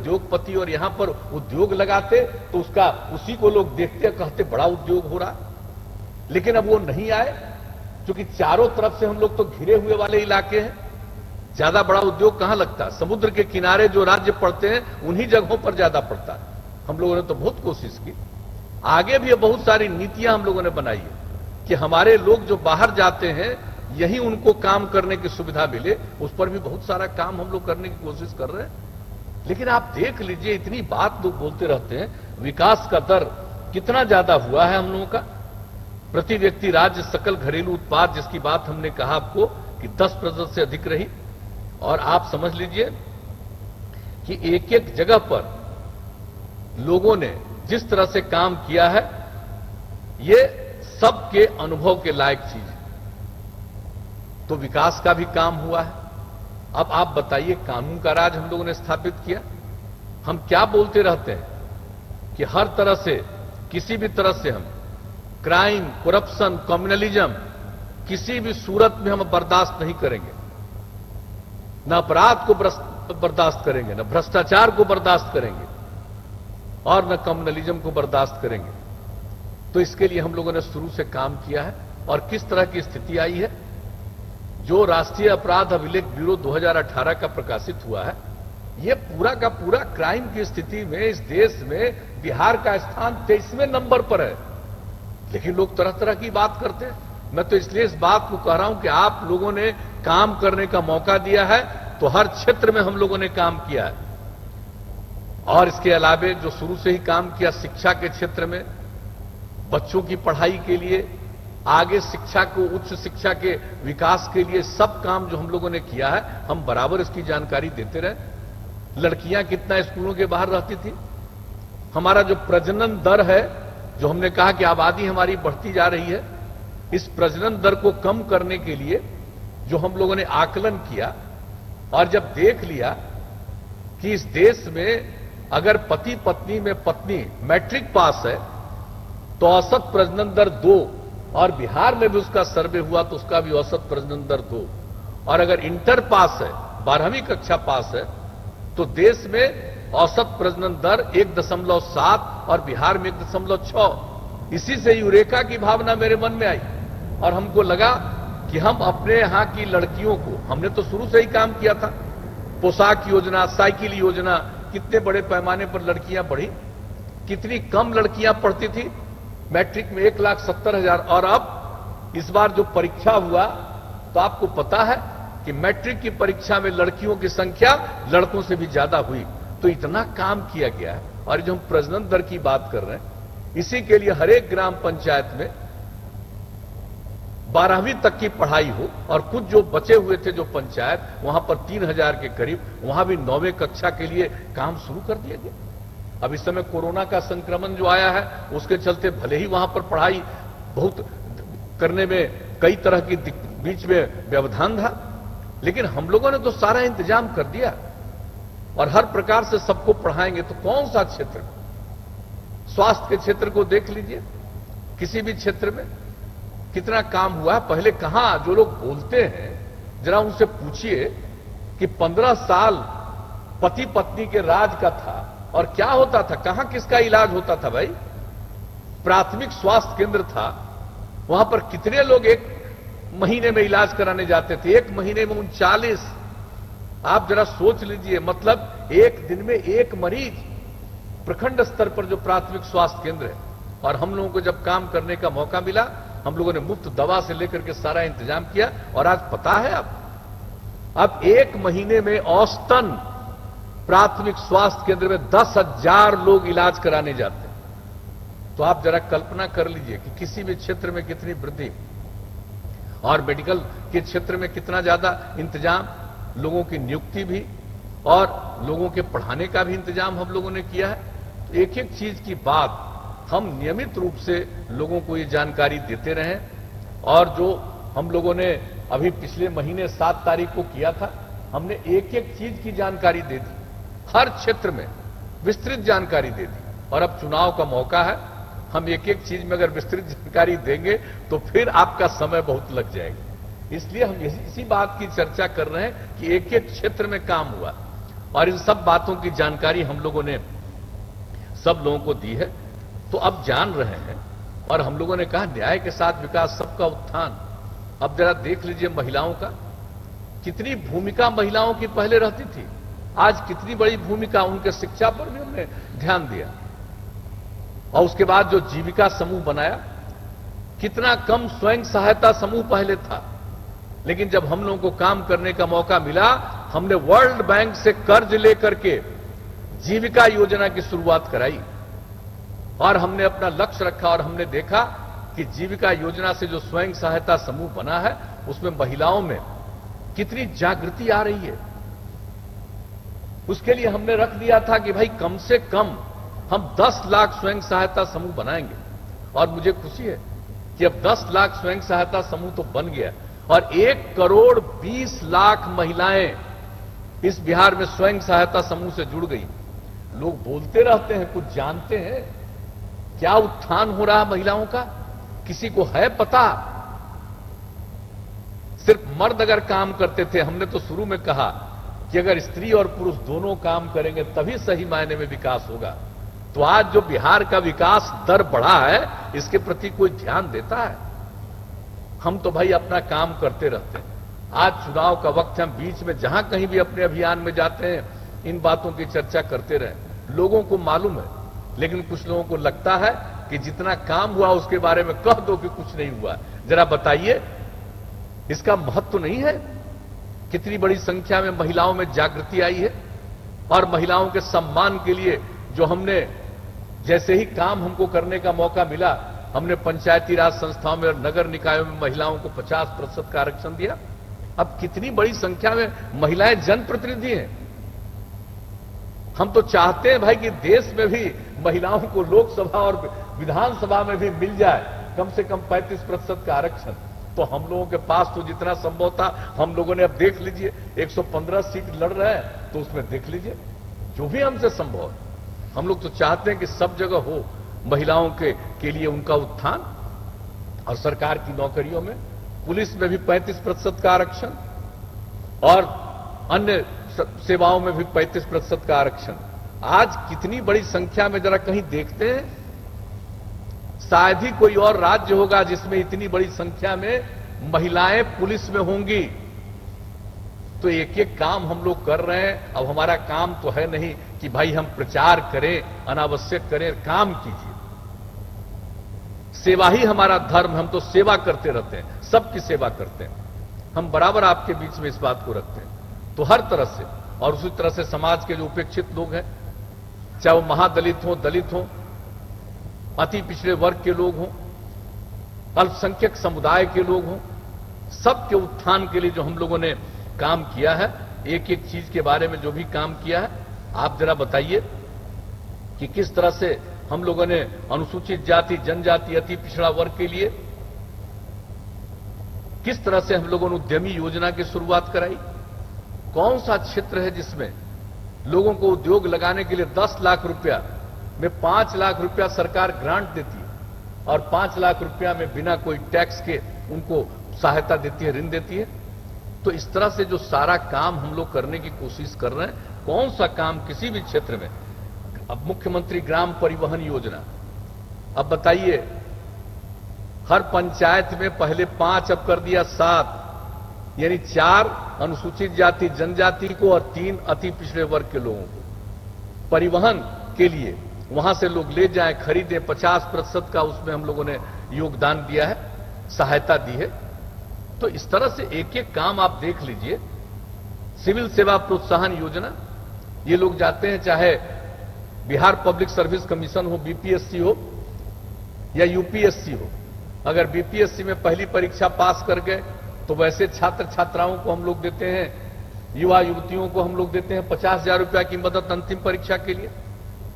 उद्योगपति और यहां पर उद्योग लगाते तो उसका उसी को लोग देखते कहते बड़ा उद्योग हो रहा। लेकिन अब वो नहीं आए, क्योंकि चारों तरफ से हम लोग तो घिरे हुए वाले इलाके हैं। ज्यादा बड़ा उद्योग कहां लगता है? समुद्र के किनारे जो राज्य पड़ते हैं उन्हीं जगहों पर ज्यादा पड़ता है। हम लोगों ने तो बहुत कोशिश की, आगे भी बहुत सारी नीतियां हम लोगों ने बनाई है कि हमारे लोग जो बाहर जाते हैं यही उनको काम करने की सुविधा मिले। उस पर भी बहुत सारा काम हम लोग करने की कोशिश कर रहे हैं। लेकिन आप देख लीजिए, इतनी बात लोग बोलते रहते हैं, विकास का दर कितना ज्यादा हुआ है हम लोगों का। प्रति व्यक्ति राज्य सकल घरेलू उत्पाद जिसकी बात हमने कहा आपको कि 10% से अधिक रही। और आप समझ लीजिए कि एक एक जगह पर लोगों ने जिस तरह से काम किया है, ये सबके अनुभव के लायक चीज है। तो विकास का भी काम हुआ है। अब आप बताइए, कानून का राज हम लोगों ने स्थापित किया। हम क्या बोलते रहते हैं कि हर तरह से, किसी भी तरह से हम क्राइम, करप्शन, कम्युनलिज्म किसी भी सूरत में हम बर्दाश्त नहीं करेंगे। न अपराध को बर्दाश्त करेंगे, न भ्रष्टाचार को बर्दाश्त करेंगे और न कम्युनलिज्म को बर्दाश्त करेंगे। तो इसके लिए हम लोगों ने शुरू से काम किया है। और किस तरह की स्थिति आई है, जो राष्ट्रीय अपराध अभिलेख ब्यूरो 2018 का प्रकाशित हुआ है, ये पूरा का पूरा क्राइम की स्थिति में इस देश में बिहार का स्थान 23वें नंबर पर है। लेकिन लोग तरह तरह की बात करते हैं। मैं तो इसलिए इस बात को कह रहा हूं कि आप लोगों ने काम करने का मौका दिया है, तो हर क्षेत्र में हम लोगों ने काम किया है। और इसके अलावे जो शुरू से ही काम किया शिक्षा के क्षेत्र में, बच्चों की पढ़ाई के लिए, आगे शिक्षा को, उच्च शिक्षा के विकास के लिए सब काम जो हम लोगों ने किया है, हम बराबर इसकी जानकारी देते रहे। लड़कियां कितना स्कूलों के बाहर रहती थी। हमारा जो प्रजनन दर है, जो हमने कहा कि आबादी हमारी बढ़ती जा रही है, इस प्रजनन दर को कम करने के लिए जो हम लोगों ने आकलन किया और जब देख लिया कि इस देश में अगर पति पत्नी में पत्नी मैट्रिक पास है तो औसत प्रजनन दर 2, और बिहार में भी उसका सर्वे हुआ तो उसका भी औसत प्रजनन दर 2, और अगर इंटर पास है, 12वीं कक्षा पास है, तो देश में औसत प्रजनन दर 1.7 और बिहार में 1.6। इसी से यूरेका की भावना मेरे मन में आई और हमको लगा कि हम अपने यहां की लड़कियों को, हमने तो शुरू से ही काम किया था, पोशाक योजना, साइकिल योजना, कितने बड़े पैमाने पर लड़कियां बढ़ी। कितनी कम लड़कियां पढ़ती थी मैट्रिक में, 1,70,000। और अब इस बार जो परीक्षा हुआ तो आपको पता है कि मैट्रिक की परीक्षा में लड़कियों की संख्या लड़कों से भी ज्यादा हुई। तो इतना काम किया गया है। और जो हम प्रजनन दर की बात कर रहे हैं, इसी के लिए हर एक ग्राम पंचायत में 12वीं तक की पढ़ाई हो, और कुछ जो बचे हुए थे जो पंचायत, वहां पर 3,000 के करीब, वहां भी 9वीं कक्षा के लिए काम शुरू कर दिया गया। अब इस समय कोरोना का संक्रमण जो आया है, उसके चलते भले ही वहां पर पढ़ाई बहुत करने में कई तरह की बीच में व्यवधान था, लेकिन हम लोगों ने तो सारा इंतजाम कर दिया और हर प्रकार से सबको पढ़ाएंगे। तो कौन सा क्षेत्र, स्वास्थ्य के क्षेत्र को देख लीजिए, किसी भी क्षेत्र में कितना काम हुआ है। पहले कहां, जो लोग बोलते हैं जरा उनसे पूछिए कि 15 साल पति पत्नी के राज का था और क्या होता था, कहां किसका इलाज होता था भाई। प्राथमिक स्वास्थ्य केंद्र था, वहां पर कितने लोग एक महीने में इलाज कराने जाते थे, एक महीने में 39। आप जरा सोच लीजिए, मतलब एक दिन में एक मरीज, प्रखंड स्तर पर जो प्राथमिक स्वास्थ्य केंद्र है। और हम लोगों को जब काम करने का मौका मिला, हम लोगों ने मुफ्त दवा से लेकर के सारा इंतजाम किया। और आज पता है, अब एक महीने में औसतन प्राथमिक स्वास्थ्य केंद्र में 10,000 लोग इलाज कराने जाते हैं। तो आप जरा कल्पना कर लीजिए कि किसी भी क्षेत्र में कितनी वृद्धि, और मेडिकल के क्षेत्र में कितना ज्यादा इंतजाम, लोगों की नियुक्ति भी और लोगों के पढ़ाने का भी इंतजाम हम लोगों ने किया है। तो एक एक चीज की बात हम नियमित रूप से लोगों को ये जानकारी देते रहें। और जो हम लोगों ने अभी पिछले महीने 7 तारीख को किया था, हमने एक एक चीज की जानकारी दे दी, हर क्षेत्र में विस्तृत जानकारी दे दी। और अब चुनाव का मौका है, हम एक एक चीज में अगर विस्तृत जानकारी देंगे तो फिर आपका समय बहुत लग जाएगा। इसलिए हम इसी बात की चर्चा कर रहे हैं कि एक एक क्षेत्र में काम हुआ। और इन सब बातों की जानकारी हम लोगों ने सब लोगों को दी है। तो अब जान रहे हैं और हम लोगों ने कहा न्याय के साथ विकास, सबका उत्थान। अब जरा देख लीजिए महिलाओं का, कितनी भूमिका महिलाओं की पहले रहती थी, आज कितनी बड़ी भूमिका, उनके शिक्षा पर भी हमने ध्यान दिया। और उसके बाद जो जीविका समूह बनाया, कितना कम स्वयं सहायता समूह पहले था, लेकिन जब हम लोगों को काम करने का मौका मिला, हमने वर्ल्ड बैंक से कर्ज लेकर के जीविका योजना की शुरुआत कराई और हमने अपना लक्ष्य रखा और हमने देखा कि जीविका योजना से जो स्वयं सहायता समूह बना है उसमें महिलाओं में कितनी जागृति आ रही है। उसके लिए हमने रख दिया था कि भाई कम से कम हम 10 लाख स्वयं सहायता समूह बनाएंगे और मुझे खुशी है कि अब 10 लाख स्वयं सहायता समूह तो बन गया और 1 करोड़ 20 लाख महिलाएं इस बिहार में स्वयं सहायता समूह से जुड़ गई। लोग बोलते रहते हैं, कुछ जानते हैं क्या उत्थान हो रहा है महिलाओं का? किसी को है पता? सिर्फ मर्द अगर काम करते थे, हमने तो शुरू में कहा कि अगर स्त्री और पुरुष दोनों काम करेंगे तभी सही मायने में विकास होगा। तो आज जो बिहार का विकास दर बढ़ा है, इसके प्रति कोई ध्यान देता है? हम तो भाई अपना काम करते रहते हैं। आज चुनाव का वक्त है, हम बीच में जहां कहीं भी अपने अभियान में जाते हैं इन बातों की चर्चा करते रहे। लोगों को मालूम है, लेकिन कुछ लोगों को लगता है कि जितना काम हुआ उसके बारे में कह दो कि कुछ नहीं हुआ। जरा बताइए, इसका महत्व तो नहीं है? कितनी बड़ी संख्या में महिलाओं में जागृति आई है और महिलाओं के सम्मान के लिए जो हमने, जैसे ही काम हमको करने का मौका मिला, हमने पंचायती राज संस्थाओं में और नगर निकायों में महिलाओं को 50% का आरक्षण दिया। अब कितनी बड़ी संख्या में महिलाएं जनप्रतिनिधि हैं। हम तो चाहते हैं भाई कि देश में भी महिलाओं को लोकसभा और विधानसभा में भी मिल जाए कम से कम 35% का आरक्षण। तो हम लोगों के पास तो जितना संभव था हम लोगों ने, अब देख लीजिए 115 सीट लड़ रहे हैं, तो उसमें देख लीजिए जो भी हमसे संभव है। हम लोग तो चाहते हैं कि सब जगह हो महिलाओं के लिए उनका उत्थान। और सरकार की नौकरियों में, पुलिस में भी 35% का आरक्षण और अन्य सेवाओं में भी 35% का आरक्षण। आज कितनी बड़ी संख्या में, जरा कहीं देखते हैं, शायद ही कोई और राज्य होगा जिसमें इतनी बड़ी संख्या में महिलाएं पुलिस में होंगी। तो एक एक काम हम लोग कर रहे हैं। अब हमारा काम तो है नहीं कि भाई हम प्रचार करें, अनावश्यक करें, काम कीजिए। सेवा ही हमारा धर्म, हम तो सेवा करते रहते हैं, सबकी सेवा करते हैं। हम बराबर आपके बीच में इस बात को रखते हैं। तो हर तरह से, और उसी तरह से समाज के जो उपेक्षित लोग हैं, चाहे वो महादलित हो, दलित हो, अति पिछड़े वर्ग के लोग हों, अल्पसंख्यक समुदाय के लोग हों, सबके उत्थान के लिए जो हम लोगों ने काम किया है, एक एक चीज के बारे में जो भी काम किया है, आप जरा बताइए कि किस तरह से हम लोगों ने अनुसूचित जाति, जनजाति, अति पिछड़ा वर्ग के लिए किस तरह से हम लोगों ने उद्यमी योजना की शुरुआत कराई। कौन सा क्षेत्र है जिसमें लोगों को उद्योग लगाने के लिए 10 लाख रुपया में 5 लाख रुपया सरकार ग्रांट देती है और 5 लाख रुपया में बिना कोई टैक्स के उनको सहायता देती है, ऋण देती है। तो इस तरह से जो सारा काम हम लोग करने की कोशिश कर रहे हैं, कौन सा काम किसी भी क्षेत्र में। अब मुख्यमंत्री ग्राम परिवहन योजना, अब बताइए, हर पंचायत में पहले 5, अब कर दिया 7, यानी 4 अनुसूचित जाति जनजाति को और 3 अति पिछड़े वर्ग के लोगों को परिवहन के लिए वहां से लोग ले जाएं, खरीदें। 50% का उसमें हम लोगों ने योगदान दिया है, सहायता दी है। तो इस तरह से एक एक काम आप देख लीजिए। सिविल सेवा प्रोत्साहन योजना, ये लोग जाते हैं, चाहे बिहार पब्लिक सर्विस कमीशन हो, बीपीएससी हो या यूपीएससी हो। अगर बीपीएससी में पहली परीक्षा पास कर गए तो वैसे छात्र छात्राओं को हम लोग देते हैं, युवा युवतियों को हम लोग देते हैं 50,000 रुपया की मदद अंतिम परीक्षा के लिए।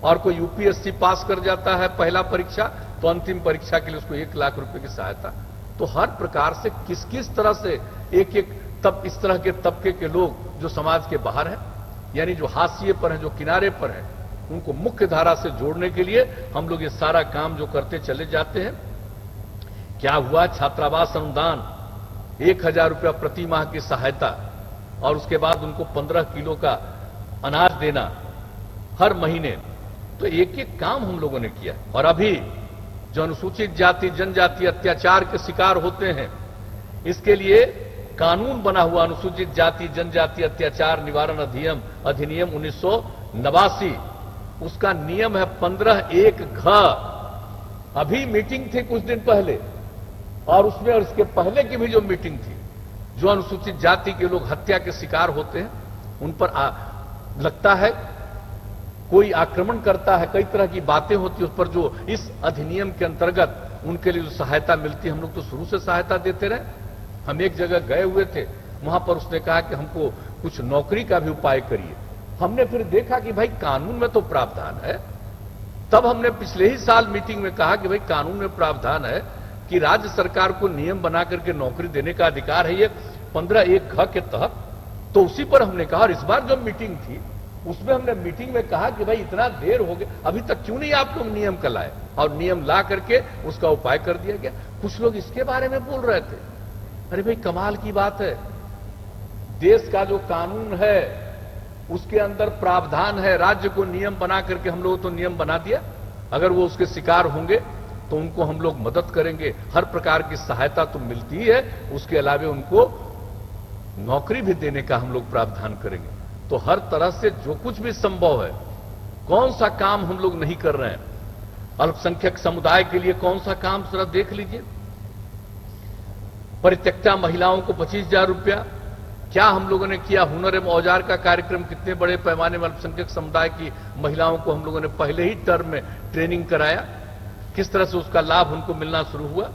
और कोई यूपीएससी पास कर जाता है पहला परीक्षा, तो अंतिम परीक्षा के लिए उसको 1 लाख रुपए की सहायता। तो हर प्रकार से किस किस तरह से एक एक इस तरह के तबके के लोग जो समाज के बाहर हैं, यानी जो हाशिए पर हैं, जो किनारे पर हैं, उनको मुख्य धारा से जोड़ने के लिए हम लोग ये सारा काम जो करते चले जाते हैं। क्या हुआ, छात्रावास अनुदान 1000 रुपया प्रति माह की सहायता, और उसके बाद उनको 15 किलो का अनाज देना हर महीने। तो एक एक काम हम लोगों ने किया। और अभी जो अनुसूचित जाति जनजाति अत्याचार के शिकार होते हैं, इसके लिए कानून बना हुआ अनुसूचित जाति जनजाति अत्याचार निवारण अधिनियम 1989, उसका नियम है 15(1) घ। अभी मीटिंग थी कुछ दिन पहले, और उसमें और इसके पहले की भी जो मीटिंग थी, जो अनुसूचित जाति के लोग हत्या के शिकार होते हैं, उन पर लगता है कोई आक्रमण करता है, कई तरह की बातें होती है, उस पर जो इस अधिनियम के अंतर्गत उनके लिए जो सहायता मिलती है, हम लोग तो शुरू से सहायता देते रहे। हम एक जगह गए हुए थे, वहां पर उसने कहा कि हमको कुछ नौकरी का भी उपाय करिए। हमने फिर देखा कि भाई कानून में तो प्रावधान है। तब हमने पिछले ही साल मीटिंग में कहा कि भाई कानून में प्रावधान है कि राज्य सरकार को नियम बना करके नौकरी देने का अधिकार है, ये 15(1) घ के तहत। तो उसी पर हमने कहा, और इस बार जो मीटिंग थी उसमें हमने मीटिंग में कहा कि भाई इतना देर हो गया, अभी तक क्यों नहीं आप लोग नियम का लाए, और नियम ला करके उसका उपाय कर दिया गया। कुछ लोग इसके बारे में बोल रहे थे। अरे भाई कमाल की बात है, देश का जो कानून है उसके अंदर प्रावधान है, राज्य को नियम बना करके हम लोग तो नियम बना दिया। अगर वो उसके शिकार होंगे तो उनको हम लोग मदद करेंगे, हर प्रकार की सहायता तो मिलती ही है, उसके अलावा उनको नौकरी भी देने का हम लोग प्रावधान करेंगे। तो हर तरह से जो कुछ भी संभव है, कौन सा काम हम लोग नहीं कर रहे हैं। अल्पसंख्यक समुदाय के लिए कौन सा काम जरा देख लीजिए। परित्यक्ता महिलाओं को 25,000 रुपया, क्या हम लोगों ने किया। हुनर एवं औजार का कार्यक्रम, कितने बड़े पैमाने में अल्पसंख्यक समुदाय की महिलाओं को हम लोगों ने पहले ही टर्म में ट्रेनिंग कराया, किस तरह से उसका लाभ उनको मिलना शुरू हुआ।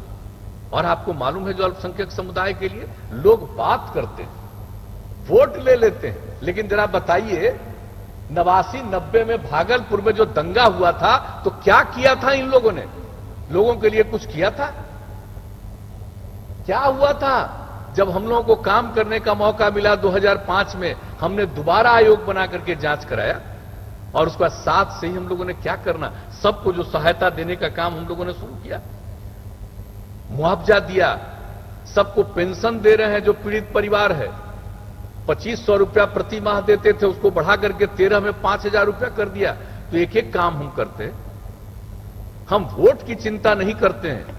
और आपको मालूम है, जो अल्पसंख्यक समुदाय के लिए लोग बात करते हैं, वोट ले लेते हैं, लेकिन जरा बताइए 89-90 में भागलपुर में जो दंगा हुआ था, तो क्या किया था इन लोगों ने, लोगों के लिए कुछ किया था। क्या हुआ था। जब हम लोगों को काम करने का मौका मिला 2005 में, हमने दोबारा आयोग बना करके जांच कराया, और उसके बाद साथ से ही हम लोगों ने क्या करना, सबको जो सहायता देने का काम हम लोगों ने शुरू किया। मुआवजा दिया, सबको पेंशन दे रहे हैं जो पीड़ित परिवार है। 2500 रुपया प्रति माह देते थे, उसको बढ़ा करके 13 में 5,000 रुपया कर दिया। तो एक एक काम हम करते हैं। हम वोट की चिंता नहीं करते हैं,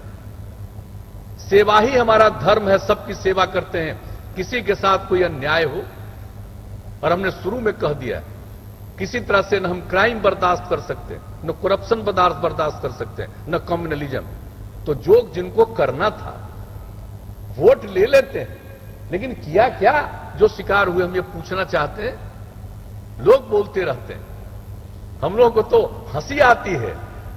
सेवा ही हमारा धर्म है, सबकी सेवा करते हैं। किसी के साथ कोई अन्याय हो, और हमने शुरू में कह दिया, किसी तरह से न हम क्राइम बर्दाश्त कर सकते हैं, न करप्शन बर्दाश्त कर सकते हैं, न कम्युनलिज्म। तो जो जिनको करना था वोट ले लेते हैं, लेकिन किया क्या जो शिकार हुए, हम ये पूछना चाहते हैं। लोग बोलते रहते हैं, हम लोगों को तो हंसी आती है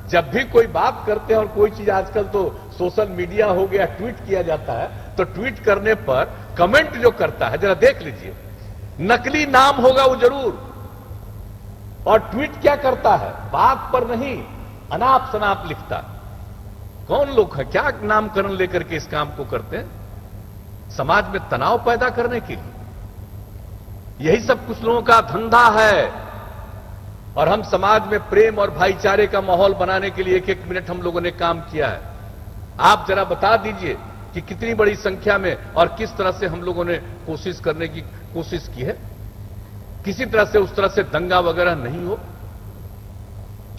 जब भी कोई बात करते हैं। और कोई चीज आजकल तो सोशल मीडिया हो गया, ट्वीट किया जाता है, तो ट्वीट करने पर कमेंट जो करता है, जरा देख लीजिए, नकली नाम होगा वो जरूर, और ट्वीट क्या करता है, बात पर नहीं अनाप शनाप लिखता। कौन लोग हैं, क्या नामकरण लेकर के इस काम को करते हैं, समाज में तनाव पैदा करने के लिए। यही सब कुछ लोगों का धंधा है। और हम समाज में प्रेम और भाईचारे का माहौल बनाने के लिए एक एक मिनट हम लोगों ने काम किया है। आप जरा बता दीजिए कि कितनी बड़ी संख्या में और किस तरह से हम लोगों ने कोशिश करने की कोशिश की है। किसी तरह से उस तरह से दंगा वगैरह नहीं हो।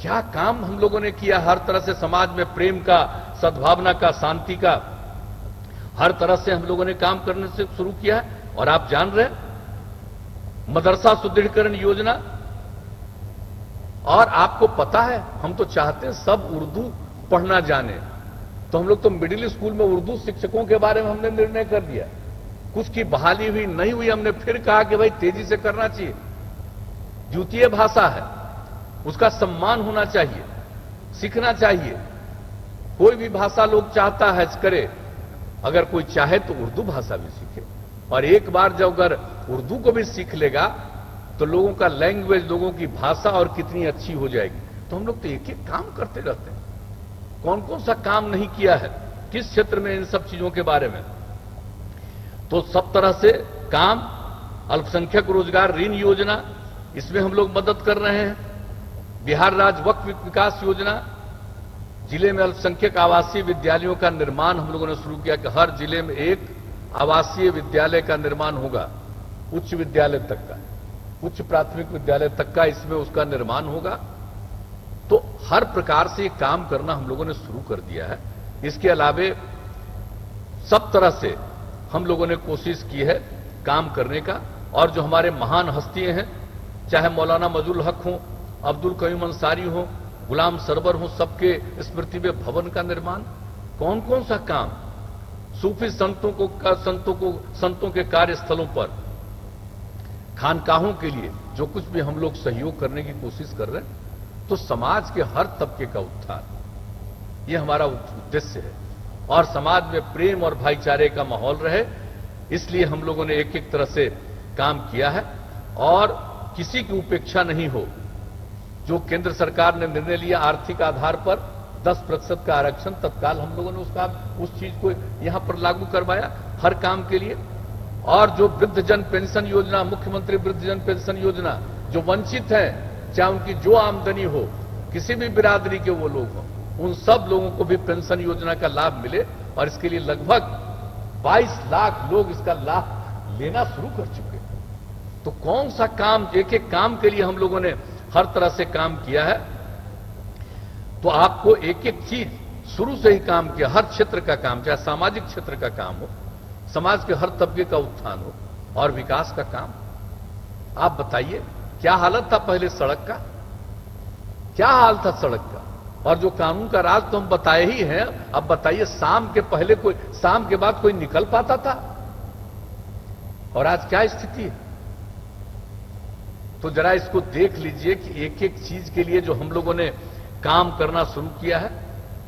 क्या काम हम लोगों ने किया, हर तरह से समाज में प्रेम का, सद्भावना का, शांति का, हर तरह से हम लोगों ने काम करने से शुरू किया है। और आप जान रहे हैं, मदरसा सुदृढ़ीकरण योजना, और आपको पता है हम तो चाहते हैं सब उर्दू पढ़ना जाने, तो हम लोग तो मिडिल स्कूल में उर्दू शिक्षकों के बारे में हमने निर्णय कर दिया। कुछ की बहाली हुई नहीं हुई, हमने फिर कहा कि भाई तेजी से करना चाहिए। द्वितीय भाषा है, उसका सम्मान होना चाहिए, सीखना चाहिए। कोई भी भाषा लोग चाहता है करे, अगर कोई चाहे तो उर्दू भाषा भी सीखे। और एक बार जब अगर उर्दू को भी सीख लेगा तो लोगों का लैंग्वेज, लोगों की भाषा और कितनी अच्छी हो जाएगी। तो हम लोग तो एक एक काम करते रहते हैं। कौन कौन सा काम नहीं किया है, किस क्षेत्र में, इन सब चीजों के बारे में। तो सब तरह से काम, अल्पसंख्यक रोजगार ऋण योजना, इसमें हम लोग मदद कर रहे हैं। बिहार राज्य वक्फ विकास योजना, जिले में अल्पसंख्यक आवासीय विद्यालयों का निर्माण हम लोगों ने शुरू किया कि हर जिले में एक आवासीय विद्यालय का निर्माण होगा, उच्च विद्यालय तक का। उच्च प्राथमिक विद्यालय तक का इसमें उसका निर्माण होगा। तो हर प्रकार से काम करना हम लोगों ने शुरू कर दिया है। इसके अलावे सब तरह से हम लोगों ने कोशिश की है काम करने का। और जो हमारे महान हस्तियां हैं, चाहे मौलाना मजहुल हक हो, अब्दुल कयूम अंसारी हो, गुलाम सरवर हो, सबके स्मृति में भवन का निर्माण, कौन कौन सा काम सूफी संतों के कार्यस्थलों पर, खानकाहों के लिए जो कुछ भी हम लोग सहयोग करने की कोशिश कर रहे हैं, तो समाज के हर तबके का उत्थान, ये हमारा उद्देश्य है। और समाज में प्रेम और भाईचारे का माहौल रहे, इसलिए हम लोगों ने एक एक तरह से काम किया है और किसी की उपेक्षा नहीं हो। जो केंद्र सरकार ने निर्णय लिया आर्थिक आधार पर 10% का आरक्षण, तत्काल हम लोगों ने उस चीज को यहां पर लागू करवाया हर काम के लिए। और जो वृद्धजन पेंशन योजना, मुख्यमंत्री वृद्धजन पेंशन योजना, जो वंचित हैं, चाहे उनकी जो आमदनी हो, किसी भी बिरादरी के वो लोग हों, उन सब लोगों को भी पेंशन योजना का लाभ मिले। और इसके लिए लगभग 22 लाख लोग इसका लाभ लेना शुरू कर चुके हैं। तो कौन सा काम, एक एक काम के लिए हम लोगों ने हर तरह से काम किया है। तो आपको एक एक चीज शुरू से ही काम किया, हर क्षेत्र का काम, चाहे सामाजिक क्षेत्र का काम हो, समाज के हर तबके का उत्थान हो और विकास का काम। आप बताइए क्या हालत था पहले सड़क का, क्या हाल था सड़क का। और जो कानून का राज तो हम बताए ही हैं। अब बताइए शाम के बाद कोई निकल पाता था, और आज क्या स्थिति है। तो जरा इसको देख लीजिए कि एक एक चीज के लिए जो हम लोगों ने काम करना शुरू किया है,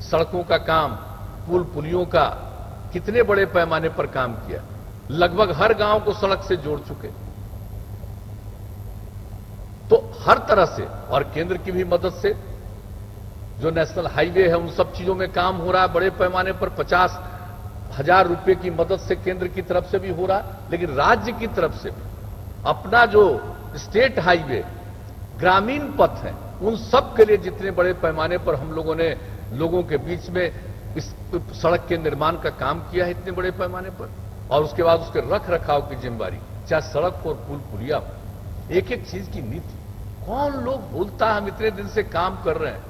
सड़कों का काम, पुल पुलियों का, कितने बड़े पैमाने पर काम किया। लगभग हर गांव को सड़क से जोड़ चुके। तो हर तरह से, और केंद्र की भी मदद से जो नेशनल हाईवे है, उन सब चीजों में काम हो रहा है बड़े पैमाने पर। 50,000 रुपए की मदद से केंद्र की तरफ से भी हो रहा है, लेकिन राज्य की तरफ से भी अपना जो स्टेट हाईवे, ग्रामीण पथ है, उन सब के लिए जितने बड़े पैमाने पर हम लोगों ने लोगों के बीच में इस सड़क के निर्माण का काम किया है, इतने बड़े पैमाने पर। और उसके बाद उसके रख रखाव की जिम्मेदारी, चाहे सड़क और पुल पुलिया हो, एक एक चीज की नीति। कौन लोग बोलता है हम इतने दिन से काम कर रहे हैं।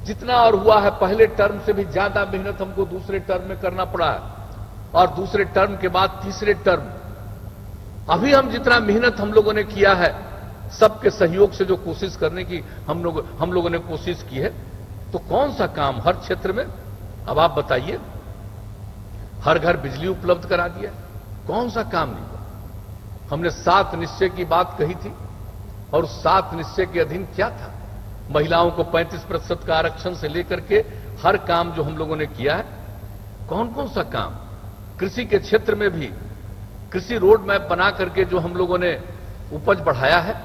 जितना और हुआ है, पहले टर्म से भी ज्यादा मेहनत हमको दूसरे टर्म में करना पड़ा है, और दूसरे टर्म के बाद तीसरे टर्म। अभी हम जितना मेहनत हम लोगों ने किया है, सबके सहयोग से जो कोशिश करने की हम लोगों ने कोशिश की है, तो कौन सा काम हर क्षेत्र में। अब आप बताइए, हर घर बिजली उपलब्ध करा दिया, कौन सा काम नहीं हुआ। हमने 7 निश्चय की बात कही थी, और उस 7 निश्चय के अधीन क्या था। महिलाओं को 35% का आरक्षण से लेकर के हर काम जो हम लोगों ने किया है, कौन कौन सा काम। कृषि के क्षेत्र में भी कृषि रोड मैप बना करके जो हम लोगों ने उपज बढ़ाया है,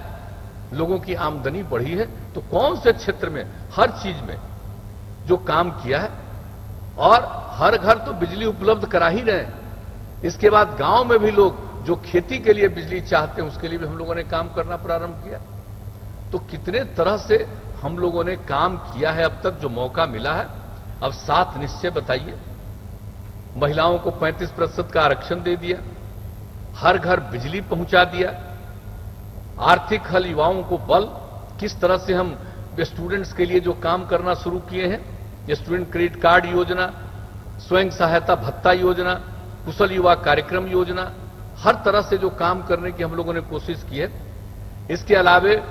लोगों की आमदनी बढ़ी है। तो कौन से क्षेत्र में, हर चीज में जो काम किया है। और हर घर तो बिजली उपलब्ध करा ही रहे हैं। इसके बाद गांव में भी लोग जो खेती के लिए बिजली चाहते हैं, उसके लिए भी हम लोगों ने काम करना प्रारंभ किया। तो कितने तरह से हम लोगों ने काम किया है अब तक, जो मौका मिला है। अब 7 निश्चय बताइए। महिलाओं को 35% का आरक्षण दे दिया, हर घर बिजली पहुंचा दिया, आर्थिक हल युवाओं को बल। किस तरह से हम स्टूडेंट्स के लिए जो काम करना शुरू किए हैं, स्टूडेंट क्रेडिट कार्ड योजना, स्वयं सहायता भत्ता योजना, कुशल युवा कार्यक्रम योजना, हर तरह से जो काम करने की हम लोगों ने कोशिश की है। इसके अलावे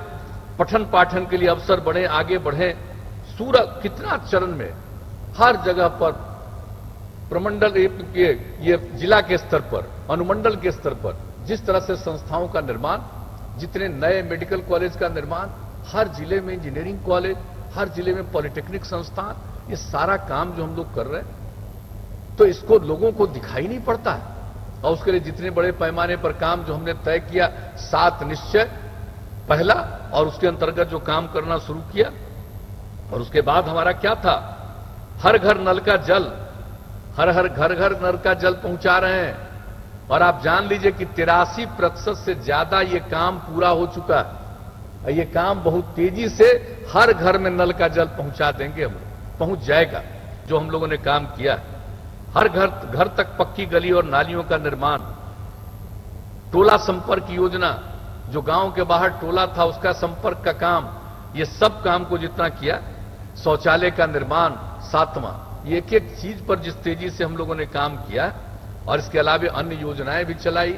पठन पाठन के लिए अवसर बढ़े, आगे बढ़े। कितना चरण में हर जगह पर प्रमंडल, ये जिला के स्तर पर, अनुमंडल के स्तर पर जिस तरह से संस्थाओं का निर्माण, जितने नए मेडिकल कॉलेज का निर्माण, हर जिले में इंजीनियरिंग कॉलेज, हर जिले में पॉलिटेक्निक संस्थान, ये सारा काम जो हम लोग कर रहे हैं, तो इसको लोगों को दिखाई नहीं पड़ता है। और उसके लिए जितने बड़े पैमाने पर काम जो हमने तय किया, 7 निश्चय पहला, और उसके अंतर्गत जो काम करना शुरू किया। और उसके बाद हमारा क्या था, हर घर नल का जल, हर घर नल का जल पहुंचा रहे हैं। और आप जान लीजिए कि 83% से ज्यादा ये काम पूरा हो चुका है। ये काम बहुत तेजी से हर घर में नल का जल पहुंचा देंगे, हम पहुंच जाएगा जो हम लोगों ने काम किया। हर घर तक पक्की गली और नालियों का निर्माण, टोला संपर्क योजना, जो गांव के बाहर टोला था उसका संपर्क का काम, ये सब काम को जितना किया, शौचालय का निर्माण 7वां, ये एक एक चीज पर जिस तेजी से हम लोगों ने काम किया, और इसके अलावा अन्य योजनाएं भी चलाई।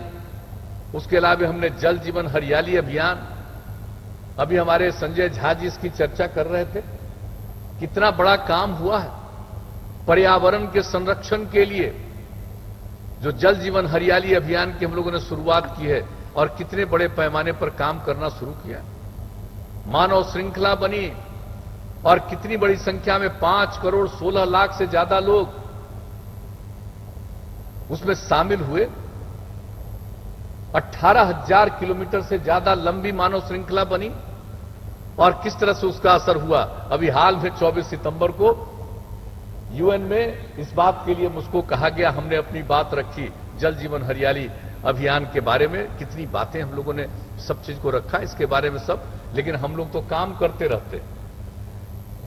उसके अलावा हमने जल जीवन हरियाली अभियान, अभी हमारे संजय झा जी इसकी चर्चा कर रहे थे, कितना बड़ा काम हुआ है पर्यावरण के संरक्षण के लिए। जो जल जीवन हरियाली अभियान की हम लोगों ने शुरुआत की है और कितने बड़े पैमाने पर काम करना शुरू किया। मानव श्रृंखला बनी और कितनी बड़ी संख्या में 5 करोड़ 16 लाख से ज्यादा लोग उसमें शामिल हुए। 18,000 किलोमीटर से ज्यादा लंबी मानव श्रृंखला बनी और किस तरह से उसका असर हुआ। अभी हाल में 24 सितंबर को यूएन में इस बात के लिए मुझको कहा गया, हमने अपनी बात रखी जल जीवन हरियाली अभियान के बारे में, कितनी बातें हम लोगों ने सब चीज को रखा इसके बारे में सब, लेकिन हम लोग तो काम करते रहते,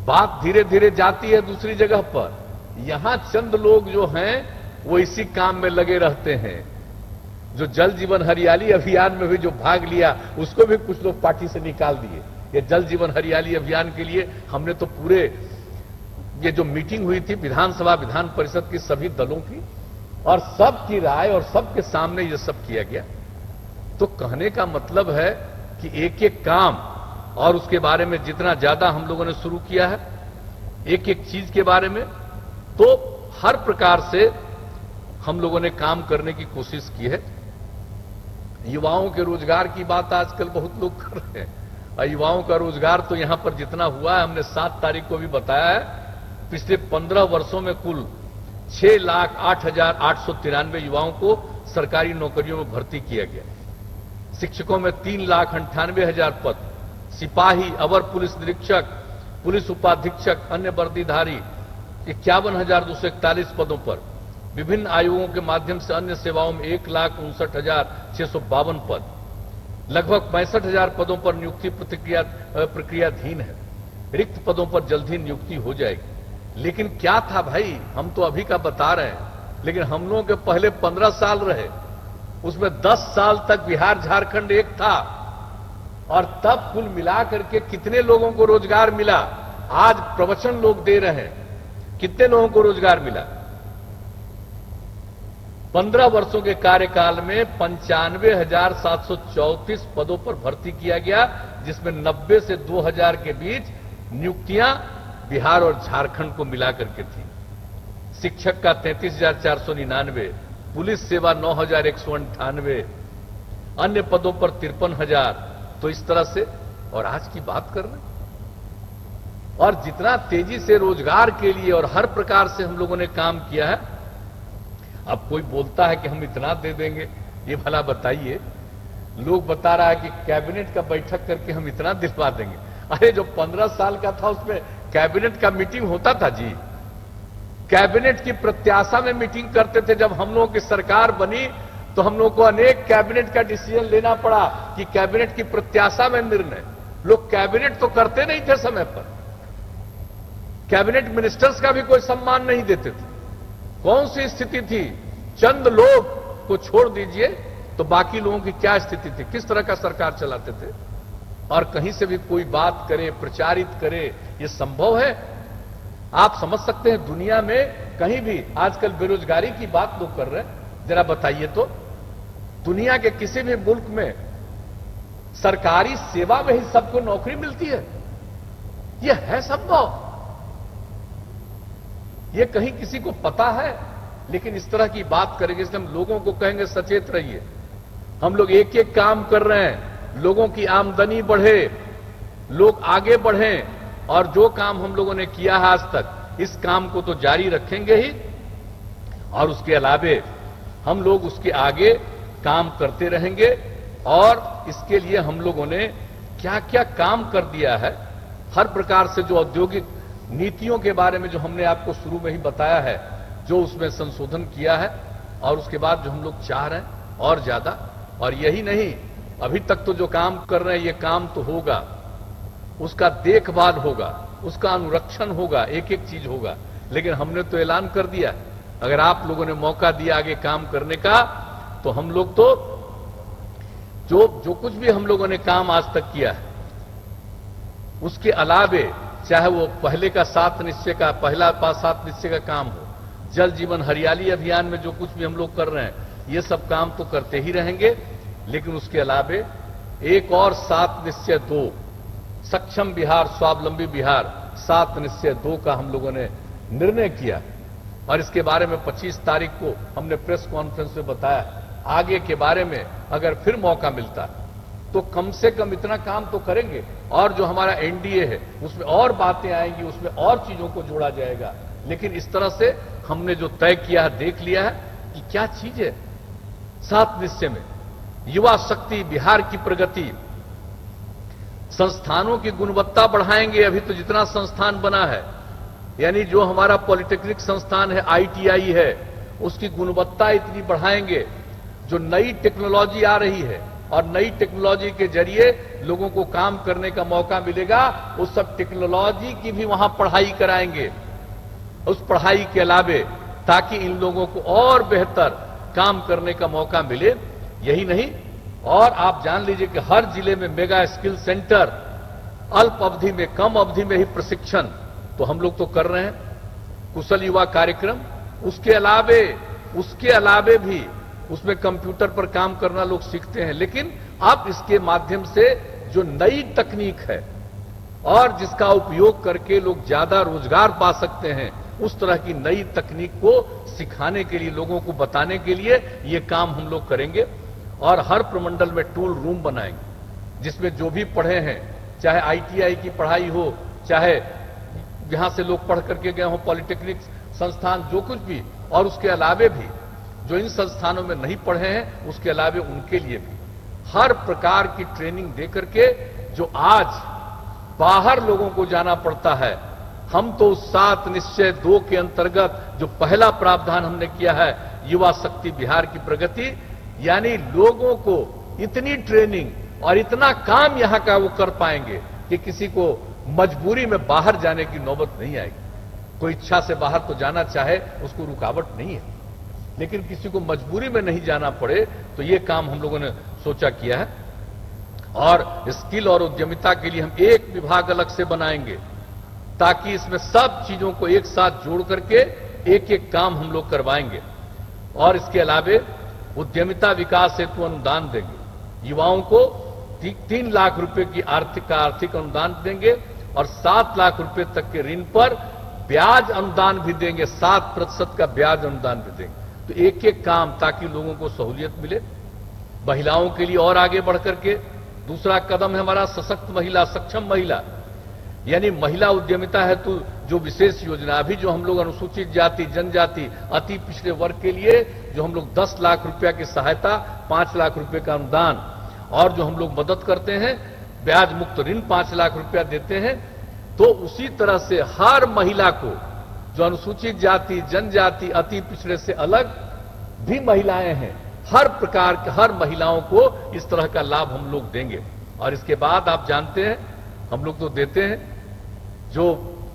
बात धीरे धीरे जाती है दूसरी जगह पर। यहां चंद लोग जो हैं वो इसी काम में लगे रहते हैं। जो जल जीवन हरियाली अभियान में भी जो भाग लिया उसको भी कुछ लोग पार्टी से निकाल दिए। ये जल जीवन हरियाली अभियान के लिए हमने तो पूरे, ये जो मीटिंग हुई थी विधानसभा विधान परिषद की सभी दलों की, और सबकी राय और सबके सामने ये सब किया गया। तो कहने का मतलब है कि एक एक काम और उसके बारे में जितना ज्यादा हम लोगों ने शुरू किया है एक एक चीज के बारे में, तो हर प्रकार से हम लोगों ने काम करने की कोशिश की है। युवाओं के रोजगार की बात आजकल बहुत लोग कर रहे हैं, और युवाओं का रोजगार तो यहां पर जितना हुआ है, हमने 7 तारीख को भी बताया है, पिछले 15 वर्षों में कुल 6,08,893 युवाओं को सरकारी नौकरियों में भर्ती किया गया। शिक्षकों में 3,98,000 पद, सिपाही, अवर पुलिस निरीक्षक, पुलिस उपाधीक्षक, अन्य वर्दीधारी 51,241 पदों पर, विभिन्न आयोगों के माध्यम से अन्य सेवाओं में 1,59,652 पद, लगभग 65,000 पदों पर नियुक्ति प्रक्रियाधीन है। रिक्त पदों पर जल्द ही नियुक्ति हो जाएगी। लेकिन क्या था भाई, हम तो अभी का बता रहे हैं, लेकिन हम लोगों के पहले 15 साल रहे, उसमें 10 साल तक बिहार झारखंड एक था, और तब कुल मिलाकर के कितने लोगों को रोजगार मिला। आज प्रवचन लोग दे रहे हैं, कितने लोगों को रोजगार मिला। 15 वर्षों के कार्यकाल में 95,734 पदों पर भर्ती किया गया, जिसमें 90 से 2,000 के बीच नियुक्तियां बिहार और झारखंड को मिलाकर के थी। शिक्षक का 33,499, पुलिस सेवा 9,198, अन्य पदों पर 53,000। तो इस तरह से, और आज की बात कर रहे हैं, और जितना तेजी से रोजगार के लिए और हर प्रकार से हम लोगों ने काम किया है। अब कोई बोलता है कि हम इतना दे देंगे, ये भला बताइए, लोग बता रहा है कि कैबिनेट का बैठक करके हम इतना दिलवा देंगे। अरे जो 15 साल का था उसमें कैबिनेट का मीटिंग होता था जी, कैबिनेट की प्रत्याशा में मीटिंग करते थे। जब हम लोगों की सरकार बनी तो हम लोगों को अनेक कैबिनेट का डिसीजन लेना पड़ा कि कैबिनेट की प्रत्याशा में निर्णय, लोग कैबिनेट तो करते नहीं थे समय पर, कैबिनेट मिनिस्टर्स का भी कोई सम्मान नहीं देते थे। कौन सी स्थिति थी, चंद लोग को छोड़ दीजिए तो बाकी लोगों की क्या स्थिति थी, किस तरह का सरकार चलाते थे। और कहीं से भी कोई बात करे, प्रचारित करे, ये संभव है? आप समझ सकते हैं दुनिया में कहीं भी आजकल बेरोजगारी की बात लोग कर रहे हैं, जरा बताइए तो, दुनिया के किसी भी मुल्क में सरकारी सेवा में ही सबको नौकरी मिलती है? यह है संभव? ये कहीं किसी को पता है? लेकिन इस तरह की बात करेंगे, इसलिए हम लोगों को कहेंगे सचेत रहिए। हम लोग एक एक काम कर रहे हैं, लोगों की आमदनी बढ़े, लोग आगे बढ़ें, और जो काम हम लोगों ने किया है आज तक, इस काम को तो जारी रखेंगे ही, और उसके अलावे हम लोग उसके आगे काम करते रहेंगे। और इसके लिए हम लोगों ने क्या क्या काम कर दिया है, हर प्रकार से जो औद्योगिक नीतियों के बारे में जो हमने आपको शुरू में ही बताया है, जो उसमें संशोधन किया है, और उसके बाद जो हम लोग चाह रहे हैं और ज्यादा। और यही नहीं, अभी तक तो जो काम कर रहे हैं ये काम तो होगा, उसका देखभाल होगा, उसका अनुरक्षण होगा, एक एक चीज होगा। लेकिन हमने तो ऐलान कर दिया, अगर आप लोगों ने मौका दिया आगे काम करने का, तो हम लोग तो जो कुछ भी हम लोगों ने काम आज तक किया है, उसके अलावे चाहे वो पहले का 7 निश्चय का पहला 7 निश्चय का काम हो, जल जीवन हरियाली अभियान में जो कुछ भी हम लोग कर रहे हैं, ये सब काम तो करते ही रहेंगे। लेकिन उसके अलावे एक और 7 निश्चय 2, सक्षम बिहार स्वावलंबी बिहार 7 निश्चय 2 का हम लोगों ने निर्णय किया और इसके बारे में 25 तारीख को हमने प्रेस कॉन्फ्रेंस में बताया। आगे के बारे में अगर फिर मौका मिलता तो कम से कम इतना काम तो करेंगे, और जो हमारा एनडीए है उसमें और बातें आएंगी, उसमें और चीजों को जोड़ा जाएगा। लेकिन इस तरह से हमने जो तय किया है, देख लिया है कि क्या चीज है 7 निश्चय में। युवा शक्ति, बिहार की प्रगति, संस्थानों की गुणवत्ता बढ़ाएंगे। अभी तो जितना संस्थान बना है, यानी जो हमारा पॉलिटेक्निक संस्थान है, आईटीआई है, उसकी गुणवत्ता इतनी बढ़ाएंगे। जो नई टेक्नोलॉजी आ रही है और नई टेक्नोलॉजी के जरिए लोगों को काम करने का मौका मिलेगा, उस सब टेक्नोलॉजी की भी वहां पढ़ाई कराएंगे। उस पढ़ाई के अलावे ताकि इन लोगों को और बेहतर काम करने का मौका मिले। यही नहीं, और आप जान लीजिए कि हर जिले में मेगा स्किल सेंटर, अल्प अवधि में, कम अवधि में ही प्रशिक्षण तो हम लोग तो कर रहे हैं, कुशल युवा कार्यक्रम। उसके अलावे भी उसमें कंप्यूटर पर काम करना लोग सीखते हैं। लेकिन अब इसके माध्यम से जो नई तकनीक है और जिसका उपयोग करके लोग ज्यादा रोजगार पा सकते हैं, उस तरह की नई तकनीक को सिखाने के लिए, लोगों को बताने के लिए ये काम हम लोग करेंगे। और हर प्रमंडल में टूल रूम बनाएंगे, जिसमें जो भी पढ़े हैं, चाहे आईटीआई की पढ़ाई हो, चाहे यहां से लोग पढ़ करके गए हो पॉलिटेक्निक संस्थान, जो कुछ भी, और उसके अलावे भी जो इन संस्थानों में नहीं पढ़े हैं, उसके अलावे उनके लिए भी हर प्रकार की ट्रेनिंग दे करके, जो आज बाहर लोगों को जाना पड़ता है, हम तो उस 7 निश्चय 2 के अंतर्गत जो पहला प्रावधान हमने किया है, युवा शक्ति बिहार की प्रगति, यानी लोगों को इतनी ट्रेनिंग और इतना काम यहां का वो कर पाएंगे कि किसी को मजबूरी में बाहर जाने की नौबत नहीं आएगी। कोई इच्छा से बाहर तो जाना चाहे, उसको रुकावट नहीं है, लेकिन किसी को मजबूरी में नहीं जाना पड़े, तो ये काम हम लोगों ने सोचा किया है। और स्किल और उद्यमिता के लिए हम एक विभाग अलग से बनाएंगे, ताकि इसमें सब चीजों को एक साथ जोड़ करके एक एक काम हम लोग करवाएंगे। और इसके अलावे उद्यमिता विकास हेतु अनुदान देंगे। युवाओं को 3 लाख रुपए की आर्थिक अनुदान देंगे और 7 लाख रुपए तक के ऋण पर ब्याज अनुदान भी देंगे, 7% का ब्याज अनुदान भी देंगे। तो एक एक काम, ताकि लोगों को सहूलियत मिले। महिलाओं के लिए और आगे बढ़ करके दूसरा कदम है हमारा सशक्त महिला, सक्षम महिला, यानी महिला उद्यमिता हेतु जो विशेष योजना, अभी जो हम लोग अनुसूचित जाति, जनजाति, अति पिछड़े वर्ग के लिए जो हम लोग 10 लाख रुपया की सहायता, 5 लाख रुपए का अनुदान, और जो हम लोग मदद करते हैं, ब्याज मुक्त ऋण 5 लाख रुपया देते हैं। तो उसी तरह से हर महिला को, जो अनुसूचित जाति, जनजाति, अति पिछड़े से अलग भी महिलाएं हैं, हर प्रकार के हर महिलाओं को इस तरह का लाभ हम लोग देंगे। और इसके बाद आप जानते हैं, हम लोग तो देते हैं, जो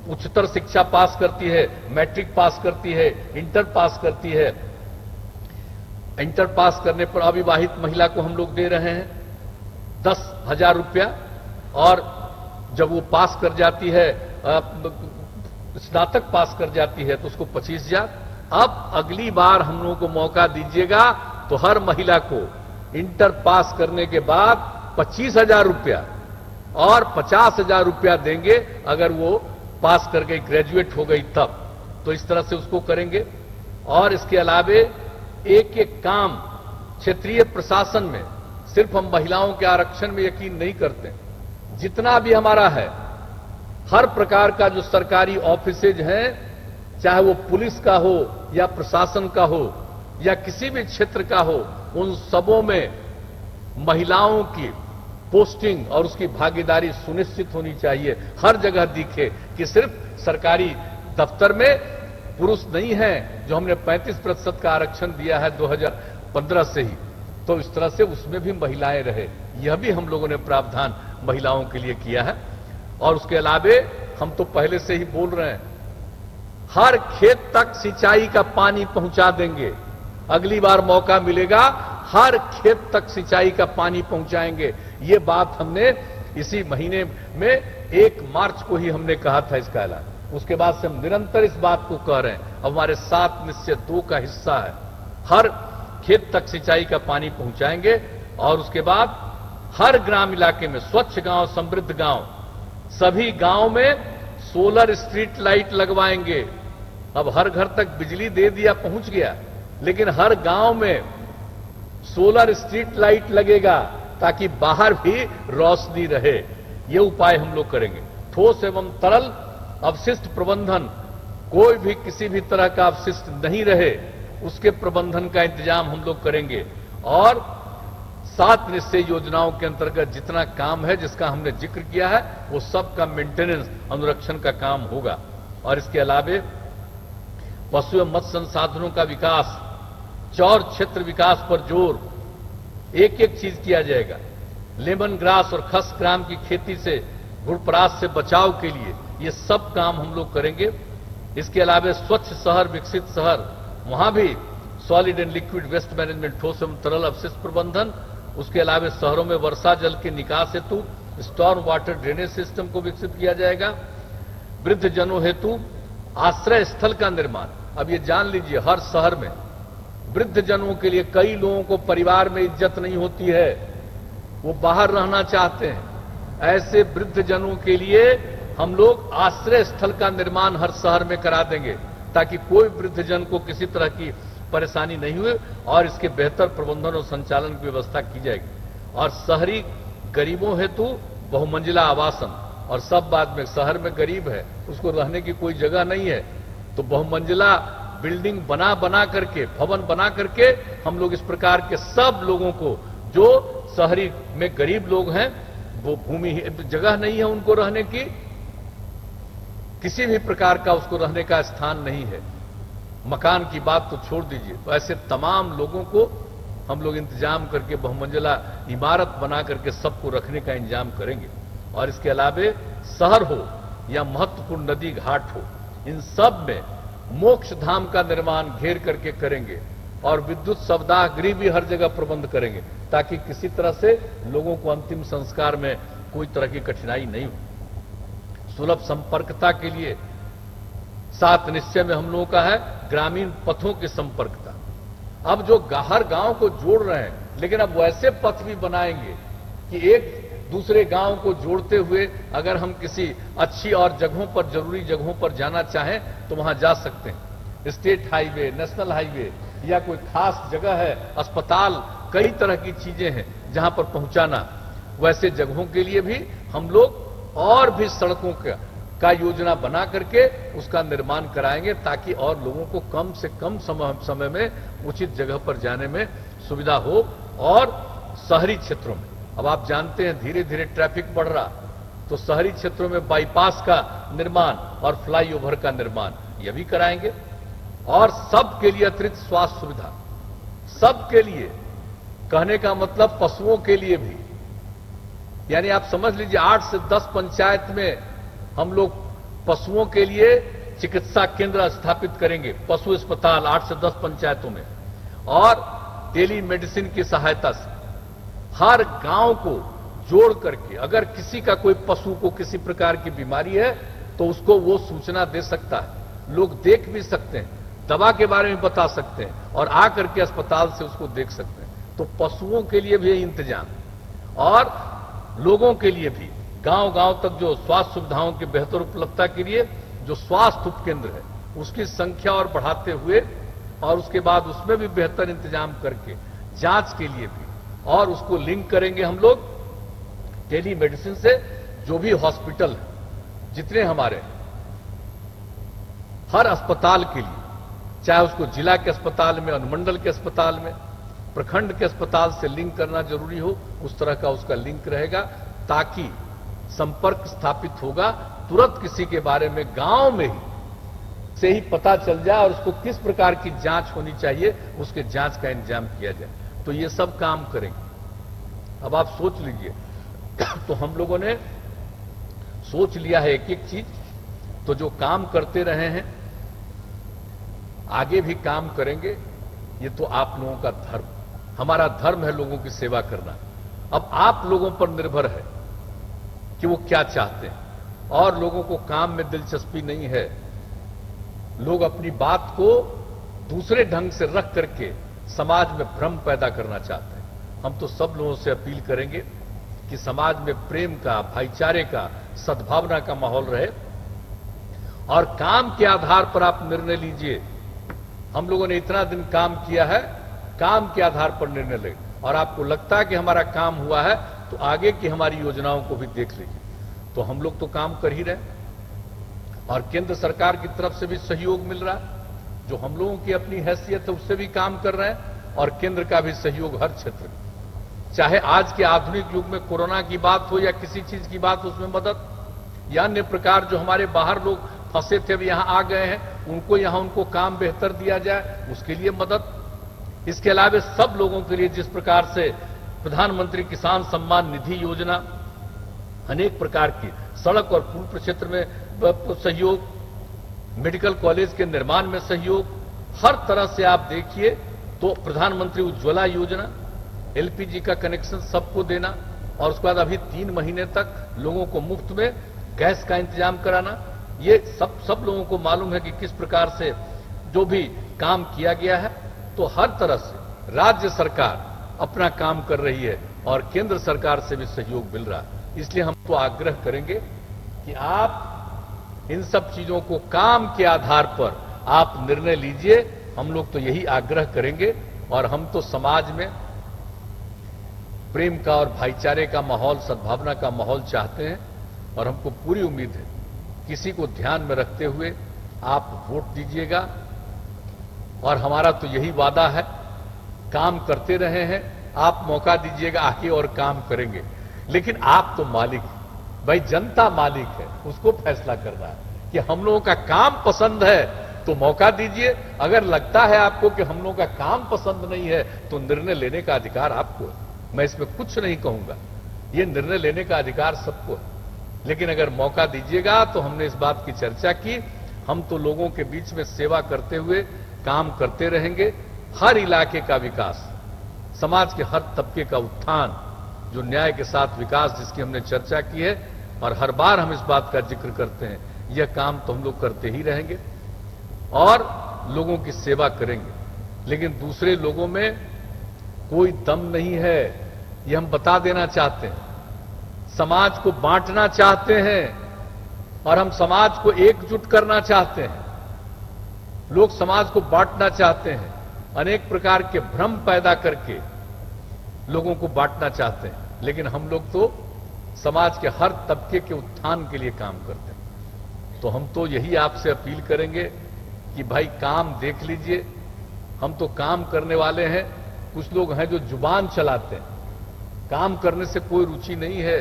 उच्चतर शिक्षा पास करती है, मैट्रिक पास करती है, इंटर पास करती है, इंटर पास करने पर अविवाहित महिला को हम लोग दे रहे हैं 10,000 रुपया, और जब वो पास कर जाती है, स्नातक पास कर जाती है, तो उसको 25,000। अब अगली बार हम लोगों को मौका दीजिएगा तो हर महिला को इंटर पास करने के बाद 25,000 रुपया और 50,000 रुपया देंगे अगर वो पास कर गई, ग्रेजुएट हो गई तब। तो इस तरह से उसको करेंगे। और इसके अलावे एक एक काम क्षेत्रीय प्रशासन में, सिर्फ हम महिलाओं के आरक्षण में यकीन नहीं करते, जितना भी हमारा है, हर प्रकार का जो सरकारी ऑफिसेज हैं, चाहे वो पुलिस का हो या प्रशासन का हो या किसी भी क्षेत्र का हो, उन सबों में महिलाओं की पोस्टिंग और उसकी भागीदारी सुनिश्चित होनी चाहिए। हर जगह दिखे कि सिर्फ सरकारी दफ्तर में पुरुष नहीं है, जो हमने 35% का आरक्षण दिया है 2015 से ही, तो इस तरह से उसमें भी महिलाएं रहे, यह भी हम लोगों ने प्रावधान महिलाओं के लिए किया है। और उसके अलावे हम तो पहले से ही बोल रहे हैं, हर खेत तक सिंचाई का पानी पहुंचा देंगे। अगली बार मौका मिलेगा, हर खेत तक सिंचाई का पानी पहुंचाएंगे। ये बात हमने इसी महीने में 1 मार्च को ही हमने कहा था इसका ऐलान। उसके बाद से हम निरंतर इस बात को कह रहे हैं। अब हमारे 7 निश्चय 2 का हिस्सा है, हर खेत तक सिंचाई का पानी पहुंचाएंगे। और उसके बाद हर ग्राम इलाके में स्वच्छ गांव, समृद्ध गांव, सभी गांव में सोलर स्ट्रीट लाइट लगवाएंगे। अब हर घर तक बिजली दे दिया, पहुंच गया, लेकिन हर गांव में सोलर स्ट्रीट लाइट लगेगा ताकि बाहर भी रोशनी रहे। ये उपाय हम लोग करेंगे। ठोस एवं तरल अपशिष्ट प्रबंधन, कोई भी किसी भी तरह का अपशिष्ट नहीं रहे, उसके प्रबंधन का इंतजाम हम लोग करेंगे। और 7 निश्चय योजनाओं के अंतर्गत जितना काम है, जिसका हमने जिक्र किया है, वो सब का मेंटेनेंस, अनुरक्षण का काम होगा। और इसके अलावे पशु एवं मत्स्य संसाधनों का विकास, चौर क्षेत्र विकास पर जोर, एक एक चीज किया जाएगा। लेमन ग्रास और खस ग्राम की खेती से, घुड़परास से बचाव के लिए ये सब काम हम लोग करेंगे। इसके अलावा स्वच्छ शहर, विकसित शहर, वहां भी solid and liquid waste management, ठोस एवं तरल अपशिष्ट प्रबंधन। उसके अलावा शहरों में वर्षा जल के निकास हेतु स्टॉर्म वाटर ड्रेनेज सिस्टम को विकसित किया जाएगा। वृद्ध जनों हेतु आश्रय स्थल का निर्माण। अब ये जान लीजिए, हर शहर में वृद्ध जनों के लिए, कई लोगों को परिवार में इज्जत नहीं होती है, वो बाहर रहना चाहते हैं, ऐसे वृद्ध जनों के लिए हम लोग आश्रय स्थल का निर्माण हर शहर में करा देंगे ताकि कोई वृद्ध जन को किसी तरह की परेशानी नहीं हुई, और इसके बेहतर प्रबंधन और संचालन की व्यवस्था की जाएगी। और शहरी गरीबों हेतु बहुमंजिला आवासन, और सब बाद में शहर में गरीब है, उसको रहने की कोई जगह नहीं है, तो बहुमंजिला बिल्डिंग बना करके, भवन बना करके हम लोग इस प्रकार के सब लोगों को, जो शहरी में गरीब लोग हैं, वो भूमि जगह नहीं है उनको रहने की, किसी भी प्रकार का उसको रहने का स्थान नहीं है, मकान की बात तो छोड़ दीजिए, तो ऐसे तमाम लोगों को हम लोग इंतजाम करके बहुमंजिला इमारत बना करके सबको रखने का इंतजाम करेंगे। और इसके अलावे शहर हो या महत्वपूर्ण नदी घाट हो, इन सब में मोक्ष धाम का निर्माण घेर करके करेंगे। और विद्युत शवदाह गृह भी हर जगह प्रबंध करेंगे ताकि किसी तरह से लोगों को अंतिम संस्कार में कोई तरह की कठिनाई नहीं हो। सुलभ संपर्कता के लिए 7 निश्चय में हम लोगों का है ग्रामीण पथों की संपर्कता। अब जो हर गांव को जोड़ रहे हैं, लेकिन अब वैसे पथ भी बनाएंगे कि एक दूसरे गांव को जोड़ते हुए अगर हम किसी अच्छी और जगहों पर, जरूरी जगहों पर जाना चाहें तो वहां जा सकते हैं। स्टेट हाईवे, नेशनल हाईवे, या कोई खास जगह है, अस्पताल, कई तरह की चीजें हैं जहां पर पहुंचाना, वैसे जगहों के लिए भी हम लोग और भी सड़कों का योजना बना करके उसका निर्माण कराएंगे ताकि और लोगों को कम से कम समय में उचित जगह पर जाने में सुविधा हो। और शहरी क्षेत्रों में, अब आप जानते हैं धीरे धीरे ट्रैफिक बढ़ रहा, तो शहरी क्षेत्रों में बाईपास का निर्माण और फ्लाईओवर का निर्माण यह भी कराएंगे। और सबके लिए अतिरिक्त स्वास्थ्य सुविधा, सबके लिए, कहने का मतलब पशुओं के लिए भी, यानी आप समझ लीजिए 8 से 10 पंचायत में हम लोग पशुओं के लिए चिकित्सा केंद्र स्थापित करेंगे, पशु अस्पताल 8 से 10 पंचायतों में। और टेली मेडिसिन की सहायता से हर गांव को जोड़ करके, अगर किसी का कोई पशु को किसी प्रकार की बीमारी है तो उसको वो सूचना दे सकता है, लोग देख भी सकते हैं, दवा के बारे में बता सकते हैं और आकर के अस्पताल से उसको देख सकते हैं। तो पशुओं के लिए भी इंतजाम और लोगों के लिए भी गांव गांव तक जो स्वास्थ्य सुविधाओं की बेहतर उपलब्धता के लिए जो स्वास्थ्य उपकेंद्र है उसकी संख्या और बढ़ाते हुए, और उसके बाद उसमें भी बेहतर इंतजाम करके जांच के लिए भी, और उसको लिंक करेंगे हम लोग टेली मेडिसिन से। जो भी हॉस्पिटल है जितने हमारे, हर अस्पताल के लिए, चाहे उसको जिला के अस्पताल में, अनुमंडल के अस्पताल में, प्रखंड के अस्पताल से लिंक करना जरूरी हो, उस तरह का उसका लिंक रहेगा ताकि संपर्क स्थापित होगा, तुरंत किसी के बारे में गांव में ही से ही पता चल जाए और उसको किस प्रकार की जांच होनी चाहिए, उसके जांच का इंतजाम किया जाए। तो ये सब काम करेंगे। अब आप सोच लीजिए, तो हम लोगों ने सोच लिया है एक एक चीज, तो जो काम करते रहे हैं आगे भी काम करेंगे, ये तो आप लोगों का धर्म। हमारा धर्म है लोगों की सेवा करना। अब आप लोगों पर निर्भर है कि वो क्या चाहते हैं, और लोगों को काम में दिलचस्पी नहीं है। लोग अपनी बात को दूसरे ढंग से रख करके समाज में भ्रम पैदा करना चाहते हैं। हम तो सब लोगों से अपील करेंगे कि समाज में प्रेम का, भाईचारे का, सद्भावना का माहौल रहे, और काम के आधार पर आप निर्णय लीजिए। हम लोगों ने इतना दिन काम किया है, काम के आधार पर निर्णय लें, और आपको लगता है कि हमारा काम हुआ है तो आगे की हमारी योजनाओं को भी देख लीजिए। तो हम लोग तो काम कर ही रहे, और केंद्र सरकार की तरफ से भी सहयोग मिल रहा है। जो हम लोगों की अपनी हैसियत है उससे भी काम कर रहे हैं, और केंद्र का भी सहयोग हर क्षेत्र में, चाहे आज के आधुनिक युग में कोरोना की बात हो या किसी चीज की बात, उसमें मदद, या अन्य प्रकार जो हमारे बाहर लोग फंसे थे अब यहां आ गए हैं, उनको यहां उनको काम बेहतर दिया जाए, उसके लिए मदद। इसके अलावा सब लोगों के लिए जिस प्रकार से प्रधानमंत्री किसान सम्मान निधि योजना, अनेक प्रकार की सड़क और पुल क्षेत्र में सहयोग, मेडिकल कॉलेज के निर्माण में सहयोग, हर तरह से आप देखिए तो प्रधानमंत्री उज्ज्वला योजना, एलपीजी का कनेक्शन सबको देना, और उसके बाद अभी 3 महीने तक लोगों को मुफ्त में गैस का इंतजाम कराना, ये सब लोगों को मालूम है कि किस प्रकार से जो भी काम किया गया है। तो हर तरह से राज्य सरकार अपना काम कर रही है, और केंद्र सरकार से भी सहयोग मिल रहा है। इसलिए हम तो आग्रह करेंगे कि आप इन सब चीजों को काम के आधार पर आप निर्णय लीजिए। हम लोग तो यही आग्रह करेंगे, और हम तो समाज में प्रेम का और भाईचारे का माहौल, सद्भावना का माहौल चाहते हैं, और हमको पूरी उम्मीद है किसी को ध्यान में रखते हुए आप वोट दीजिएगा। और हमारा तो यही वादा है, काम करते रहे हैं, आप मौका दीजिएगा आगे और काम करेंगे। लेकिन आप तो मालिक हैं भाई, जनता मालिक है, उसको फैसला करना है कि हम लोगों का काम पसंद है तो मौका दीजिए। अगर लगता है आपको कि हम लोगों का काम पसंद नहीं है तो निर्णय लेने का अधिकार आपको है। मैं इसमें कुछ नहीं कहूंगा, ये निर्णय लेने का अधिकार सबको है। लेकिन अगर मौका दीजिएगा तो हमने इस बात की चर्चा की, हम तो लोगों के बीच में सेवा करते हुए काम करते रहेंगे। हर इलाके का विकास, समाज के हर तबके का उत्थान, जो न्याय के साथ विकास जिसकी हमने चर्चा की है, और हर बार हम इस बात का जिक्र करते हैं, यह काम तो हम लोग करते ही रहेंगे और लोगों की सेवा करेंगे। लेकिन दूसरे लोगों में कोई दम नहीं है, ये हम बता देना चाहते हैं। समाज को बांटना चाहते हैं, और हम समाज को एकजुट करना चाहते हैं। लोग समाज को बांटना चाहते हैं, अनेक प्रकार के भ्रम पैदा करके लोगों को बांटना चाहते हैं। लेकिन हम लोग तो समाज के हर तबके के उत्थान के लिए काम करते हैं। तो हम तो यही आपसे अपील करेंगे कि भाई काम देख लीजिए, हम तो काम करने वाले हैं। कुछ लोग हैं जो जुबान चलाते हैं, काम करने से कोई रुचि नहीं है,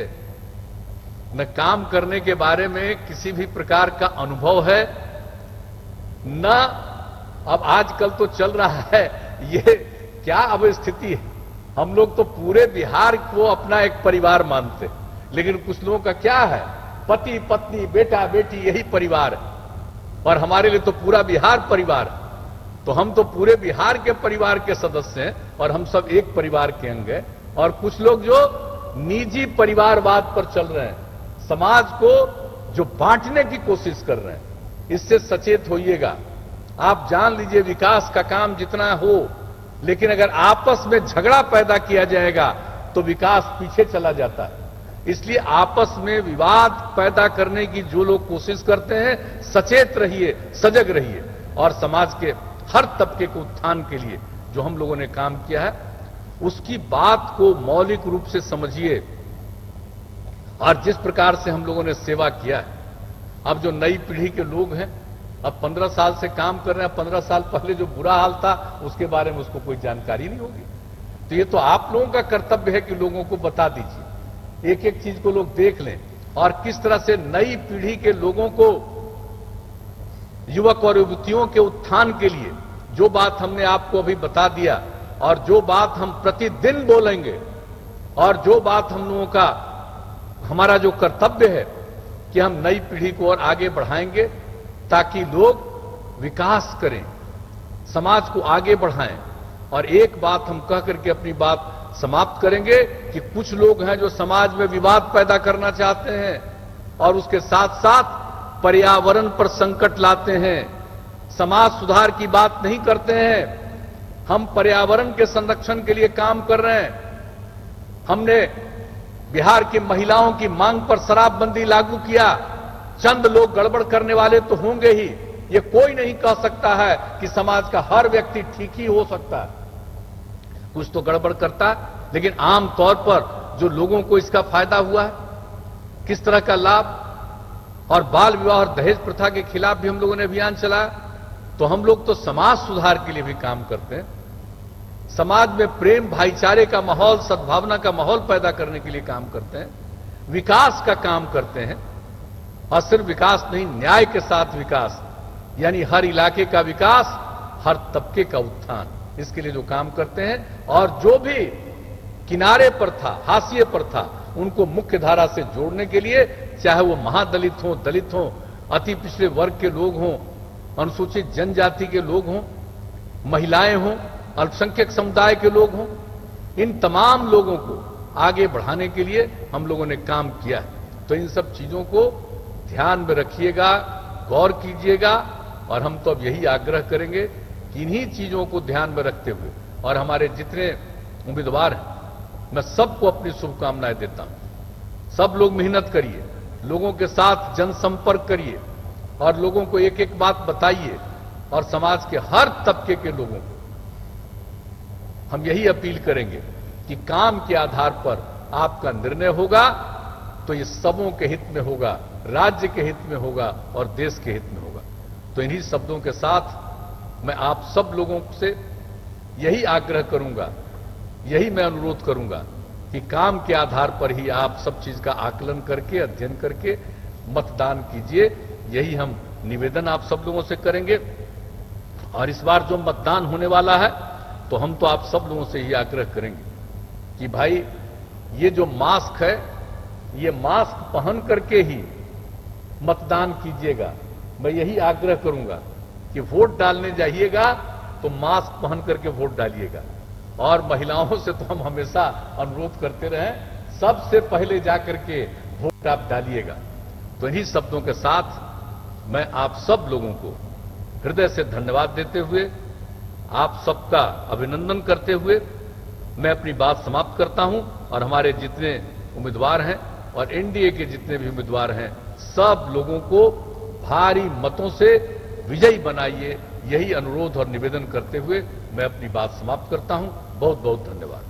न काम करने के बारे में किसी भी प्रकार का अनुभव है, न अब आजकल तो चल रहा है ये क्या अब स्थिति है। हम लोग तो पूरे बिहार को अपना एक परिवार मानते हैं, लेकिन कुछ लोगों का क्या है, पति पत्नी बेटा बेटी यही परिवार है, और हमारे लिए तो पूरा बिहार परिवार है। तो हम तो पूरे बिहार के परिवार के सदस्य हैं, और हम सब एक परिवार के अंग हैं। और कुछ लोग जो निजी परिवारवाद पर चल रहे हैं, समाज को जो बांटने की कोशिश कर रहे हैं, इससे सचेत होइएगा। आप जान लीजिए विकास का काम जितना हो, लेकिन अगर आपस में झगड़ा पैदा किया जाएगा तो विकास पीछे चला जाता है। इसलिए आपस में विवाद पैदा करने की जो लोग कोशिश करते हैं, सचेत रहिए, सजग रहिए, और समाज के हर तबके के उत्थान के लिए जो हम लोगों ने काम किया है उसकी बात को मौलिक रूप से समझिए। और जिस प्रकार से हम लोगों ने सेवा किया है, अब जो नई पीढ़ी के लोग हैं, अब 15 साल से काम कर रहे हैं, 15 साल पहले जो बुरा हाल था उसके बारे में उसको कोई जानकारी नहीं होगी। तो ये तो आप लोगों का कर्तव्य है कि लोगों को बता दीजिए, एक एक चीज को लोग देख लें, और किस तरह से नई पीढ़ी के लोगों को, युवक और युवतियों के उत्थान के लिए जो बात हमने आपको अभी बता दिया, और जो बात हम प्रतिदिन बोलेंगे, और जो बात हम लोगों का हमारा जो कर्तव्य है कि हम नई पीढ़ी को और आगे बढ़ाएंगे ताकि लोग विकास करें, समाज को आगे बढ़ाएं, और एक बात हम कह करके अपनी बात समाप्त करेंगे कि कुछ लोग हैं जो समाज में विवाद पैदा करना चाहते हैं और उसके साथ साथ पर्यावरण पर संकट लाते हैं, समाज सुधार की बात नहीं करते हैं। हम पर्यावरण के संरक्षण के लिए काम कर रहे हैं। हमने बिहार की महिलाओं की मांग पर शराबबंदी लागू किया। चंद लोग गड़बड़ करने वाले तो होंगे ही, ये कोई नहीं कह सकता है कि समाज का हर व्यक्ति ठीक ही हो सकता है, कुछ तो गड़बड़ करता है। लेकिन आम तौर पर जो लोगों को इसका फायदा हुआ है, किस तरह का लाभ, और बाल विवाह और दहेज प्रथा के खिलाफ भी हम लोगों ने अभियान चलाया। तो हम लोग तो समाज सुधार के लिए भी काम करते हैं, समाज में प्रेम भाईचारे का माहौल, सद्भावना का माहौल पैदा करने के लिए काम करते हैं, विकास का काम करते हैं। और सिर्फ विकास नहीं, न्याय के साथ विकास, यानी हर इलाके का विकास, हर तबके का उत्थान, इसके लिए जो काम करते हैं। और जो भी किनारे पर था, हाशिए पर था, उनको मुख्य धारा से जोड़ने के लिए, चाहे वो महादलित हो, दलित हो, अति पिछड़े वर्ग के लोग हों, अनुसूचित जनजाति के लोग हों, महिलाएं हों, अल्पसंख्यक समुदाय के लोग हों, इन तमाम लोगों को आगे बढ़ाने के लिए हम लोगों ने काम किया है। तो इन सब चीजों को ध्यान में रखिएगा, गौर कीजिएगा। और हम तो अब यही आग्रह करेंगे कि इन्हीं चीजों को ध्यान में रखते हुए, और हमारे जितने उम्मीदवार हैं, मैं सबको अपनी शुभकामनाएं देता हूं। सब लोग मेहनत करिए, लोगों के साथ जनसंपर्क करिए और लोगों को एक एक बात बताइए, और समाज के हर तबके के लोगों को हम यही अपील करेंगे कि काम के आधार पर आपका निर्णय होगा तो ये सबों के हित में होगा, राज्य के हित में होगा और देश के हित में होगा। तो इन्हीं शब्दों के साथ मैं आप सब लोगों से यही आग्रह करूंगा, यही मैं अनुरोध करूंगा कि काम के आधार पर ही आप सब चीज का आकलन करके, अध्ययन करके मतदान कीजिए। यही हम निवेदन आप सब लोगों से करेंगे। और इस बार जो मतदान होने वाला है, तो हम तो आप सब लोगों से ही आग्रह करेंगे कि भाई ये जो मास्क है, ये मास्क पहन करके ही मतदान कीजिएगा। मैं यही आग्रह करूंगा कि वोट डालने जाइएगा तो मास्क पहन करके वोट डालिएगा। और महिलाओं से तो हम हमेशा अनुरोध करते रहे, सबसे पहले जाकर के वोट आप डालिएगा। तो इन्हीं शब्दों के साथ मैं आप सब लोगों को हृदय से धन्यवाद देते हुए, आप सबका अभिनंदन करते हुए मैं अपनी बात समाप्त करता हूं। और हमारे जितने उम्मीदवार हैं और एनडीए के जितने भी उम्मीदवार हैं, सब लोगों को भारी मतों से विजयी बनाइए, यही अनुरोध और निवेदन करते हुए मैं अपनी बात समाप्त करता हूं। बहुत बहुत धन्यवाद।